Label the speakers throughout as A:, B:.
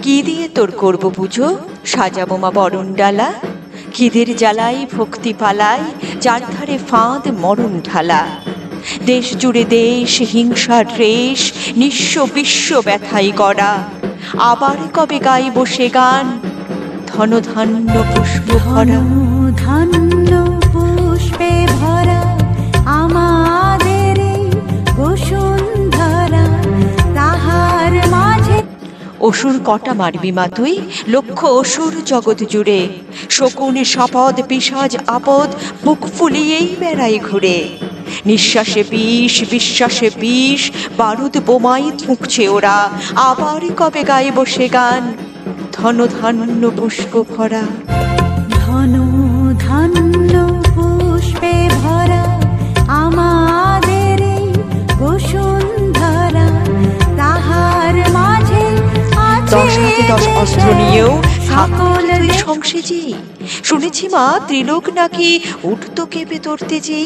A: কি দিয়ে তোর করব পুজো, সাজাবো মা বরণ ডালা? খিদের জ্বালাই ভক্তি পালাই, যার ধারে ফাঁদ মরণ ঢালা। দেশ জুড়ে দেশ হিংসার রেশ, নিঃস্ব বিশ্ব ব্যথাই করা। আবার কবে গাইব সে গান, ধন ধান্য পুষ্প ভরা।
B: ধন্য পুষ্পে ভরা আমাদের এই বসুন্ধরা, তাহার মাঝে
A: অসুর কটা মারবি মা তুই, লক্ষ অসুর জগৎ জুড়ে। শকুন শপথ পিশাচ আপদ, বুক ফুলিয়েই বেড়াই ঘুরে। নিঃশ্বাসে বিষ বিশ্বাসে বিষ, বারুদ বোমাই ফুঁকছে ওরা। আবার কবে গাইব সে গান, ধন ধান্য পুষ্প ভরা।
B: ধন ধন্য পুষ্পে ভরা আমাদের এই বসুন্ধরা, তাহার মাঝে
A: দশ হাতে 10 অস্ত্র নিয়েও সকল সংসেজি। শুনেছি মা ত্রিলোক নাকি উঠত কেঁপে তোরতে যে।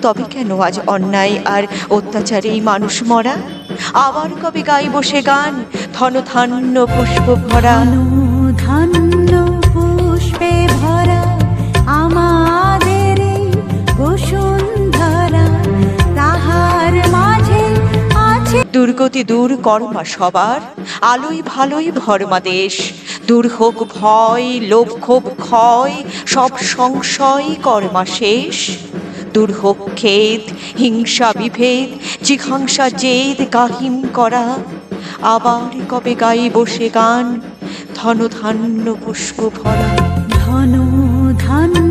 A: তবে কেন আজ অন্যায় আর অত্যাচারেই মানুষ মরা? আবার কবে গাইব সে গান, ধন ধান্য পুষ্প ভরা।
B: ধন্য পুষ্পে ভরা আমাদের এই বসুন্ধরা, তাহার মাঝে আছে
A: দুর্গতি দূর কর্মা সবার, আলোয় ভালোই ভরমা দেশ। দূর হোক ভয় লোভ ক্ষোভ ক্ষয়, সব সংশয় কর্মা শেষ। দূর হোক খেদ হিংসা বিভেদ, জিঘাংসা জেদ কাহিম করা। আবার কবে গাইব সে গান, ধন ধান্য পুষ্প ভরা।
B: ধন ধন্য